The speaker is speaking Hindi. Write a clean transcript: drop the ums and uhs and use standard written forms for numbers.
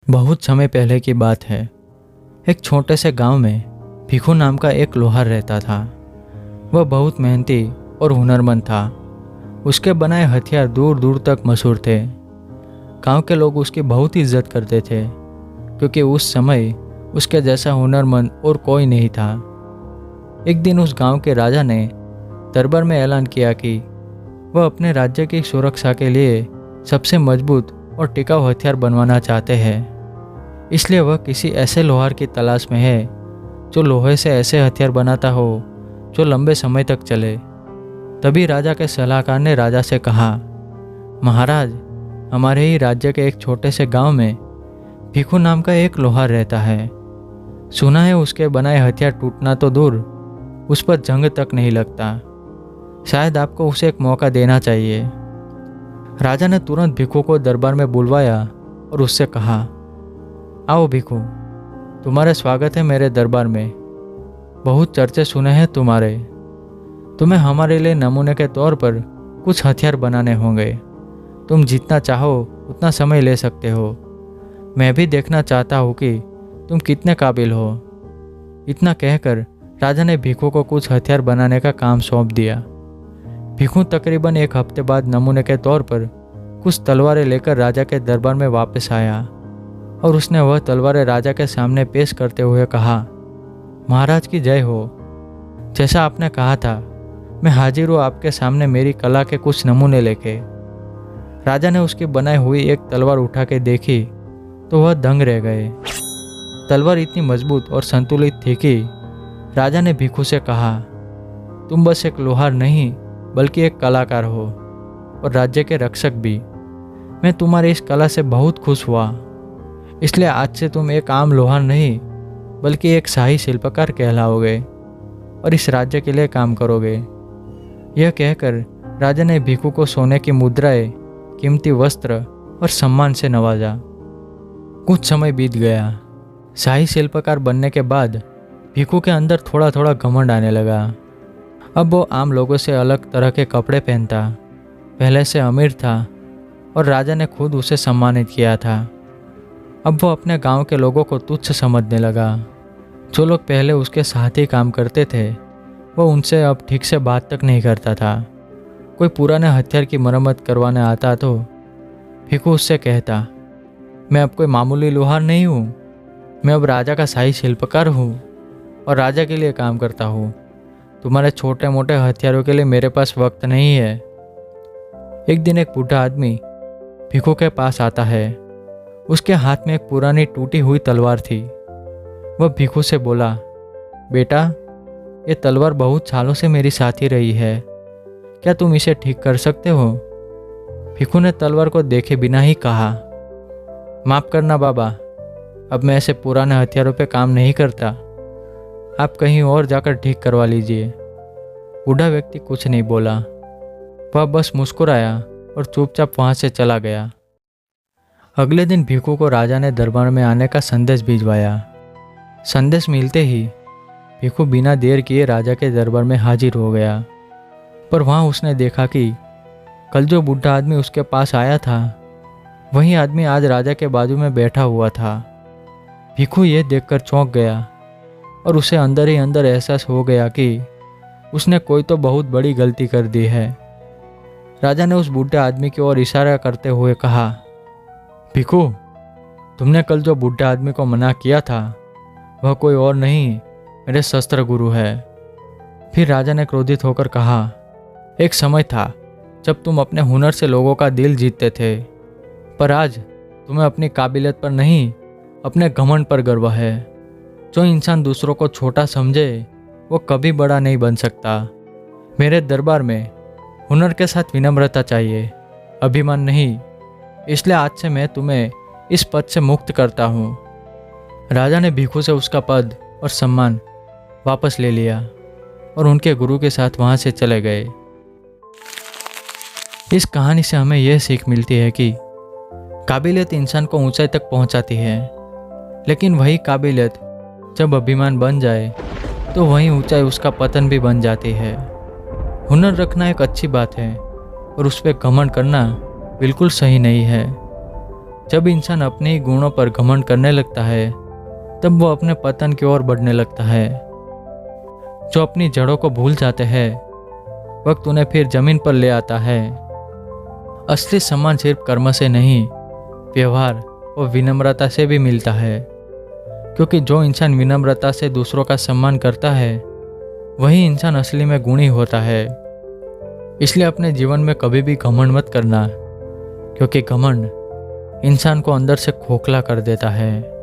बहुत समय पहले की बात है। एक छोटे से गांव में भिखू नाम का एक लोहार रहता था। वह बहुत मेहनती और हुनरमंद था। उसके बनाए हथियार दूर दूर तक मशहूर थे। गांव के लोग उसकी बहुत इज्जत करते थे, क्योंकि उस समय उसके जैसा हुनरमंद और कोई नहीं था। एक दिन उस गांव के राजा ने दरबार में ऐलान किया कि वह अपने राज्य की सुरक्षा के लिए सबसे मजबूत और टिकाऊ हथियार बनवाना चाहते हैं। इसलिए वह किसी ऐसे लोहार की तलाश में है जो लोहे से ऐसे हथियार बनाता हो जो लंबे समय तक चले। तभी राजा के सलाहकार ने राजा से कहा, महाराज, हमारे ही राज्य के एक छोटे से गांव में भिखू नाम का एक लोहार रहता है। सुना है उसके बनाए हथियार टूटना तो दूर, उस पर जंग तक नहीं लगता। शायद आपको उसे एक मौका देना चाहिए। राजा ने तुरंत भिखू को दरबार में बुलवाया और उससे कहा, आओ भिखू, तुम्हारे स्वागत है मेरे दरबार में। बहुत चर्चे सुने हैं तुम्हारे। तुम्हें हमारे लिए नमूने के तौर पर कुछ हथियार बनाने होंगे। तुम जितना चाहो उतना समय ले सकते हो। मैं भी देखना चाहता हूँ कि तुम कितने काबिल हो। इतना कहकर राजा ने भिखू को कुछ हथियार बनाने का काम सौंप दिया। भिखू तकरीबन एक हफ्ते बाद नमूने के तौर पर कुछ तलवारें लेकर राजा के दरबार में वापस आया और उसने वह तलवारें राजा के सामने पेश करते हुए कहा, महाराज की जय हो। जैसा आपने कहा था, मैं हाजिर हूँ आपके सामने मेरी कला के कुछ नमूने लेके। राजा ने उसकी बनाई हुई एक तलवार उठा के देखी तो वह दंग रह गए। तलवार इतनी मजबूत और संतुलित थी कि राजा ने भिखू से कहा, तुम बस एक लोहार नहीं बल्कि एक कलाकार हो और राज्य के रक्षक भी। मैं तुम्हारी इस कला से बहुत खुश हुआ। इसलिए आज से तुम एक आम लोहार नहीं बल्कि एक शाही शिल्पकार कहलाओगे और इस राज्य के लिए काम करोगे। यह कहकर राजा ने भिखू को सोने की मुद्राएं, कीमती वस्त्र और सम्मान से नवाजा। कुछ समय बीत गया। शाही शिल्पकार बनने के बाद भिखू के अंदर थोड़ा थोड़ा घमंड आने लगा। अब वो आम लोगों से अलग तरह के कपड़े पहनता, पहले से अमीर था और राजा ने खुद उसे सम्मानित किया था। अब वो अपने गांव के लोगों को तुच्छ समझने लगा। जो लोग पहले उसके साथ ही काम करते थे, वो उनसे अब ठीक से बात तक नहीं करता था। कोई पुराने हथियार की मरम्मत करवाने आता तो भिखू उससे कहता, मैं अब कोई मामूली लोहार नहीं हूँ, मैं अब राजा का शाही शिल्पकार हूँ और राजा के लिए काम करता हूँ। तुम्हारे छोटे मोटे हथियारों के लिए मेरे पास वक्त नहीं है। एक दिन एक बूढ़ा आदमी भिखू के पास आता है। उसके हाथ में एक पुरानी टूटी हुई तलवार थी। वह भिखू से बोला, बेटा, ये तलवार बहुत सालों से मेरी साथी रही है। क्या तुम इसे ठीक कर सकते हो? भिखू ने तलवार को देखे बिना ही कहा, माफ़ करना बाबा, अब मैं ऐसे पुराने हथियारों पे काम नहीं करता। आप कहीं और जाकर ठीक करवा लीजिए। बूढ़ा व्यक्ति कुछ नहीं बोला। वह बस मुस्कुराया और चुपचाप वहाँ से चला गया। अगले दिन भिखू को राजा ने दरबार में आने का संदेश भिजवाया। संदेश मिलते ही भिखू बिना देर किए राजा के दरबार में हाजिर हो गया। पर वहाँ उसने देखा कि कल जो बूढ़ा आदमी उसके पास आया था, वही आदमी आज राजा के बाजू में बैठा हुआ था। भिखू ये देखकर चौंक गया और उसे अंदर ही अंदर एहसास हो गया कि उसने कोई तो बहुत बड़ी गलती कर दी है। राजा ने उस बूढ़े आदमी की ओर इशारा करते हुए कहा, भिखू, तुमने कल जो बूढ़े आदमी को मना किया था, वह कोई और नहीं, मेरे शस्त्र गुरु है। फिर राजा ने क्रोधित होकर कहा, एक समय था जब तुम अपने हुनर से लोगों का दिल जीतते थे, पर आज तुम्हें अपनी काबिलियत पर नहीं, अपने घमंड पर गर्व है। जो इंसान दूसरों को छोटा समझे वो कभी बड़ा नहीं बन सकता। मेरे दरबार में हुनर के साथ विनम्रता चाहिए, अभिमान नहीं। इसलिए आज से मैं तुम्हें इस पद से मुक्त करता हूँ। राजा ने भिखू से उसका पद और सम्मान वापस ले लिया और उनके गुरु के साथ वहाँ से चले गए। इस कहानी से हमें यह सीख मिलती है कि काबिलियत इंसान को ऊंचाई तक पहुंचाती है, लेकिन वही काबिलियत जब अभिमान बन जाए तो वही ऊंचाई उसका पतन भी बन जाती है। हुनर रखना एक अच्छी बात है और उस पर घमंड करना बिल्कुल सही नहीं है। जब इंसान अपने ही गुणों पर घमंड करने लगता है तब वो अपने पतन की ओर बढ़ने लगता है। जो अपनी जड़ों को भूल जाते हैं वक्त उन्हें फिर जमीन पर ले आता है। असली सम्मान सिर्फ कर्म से नहीं, व्यवहार और विनम्रता से भी मिलता है, क्योंकि जो इंसान विनम्रता से दूसरों का सम्मान करता है वही इंसान असली में गुणी होता है। इसलिए अपने जीवन में कभी भी घमंड मत करना, क्योंकि घमंड इंसान को अंदर से खोखला कर देता है।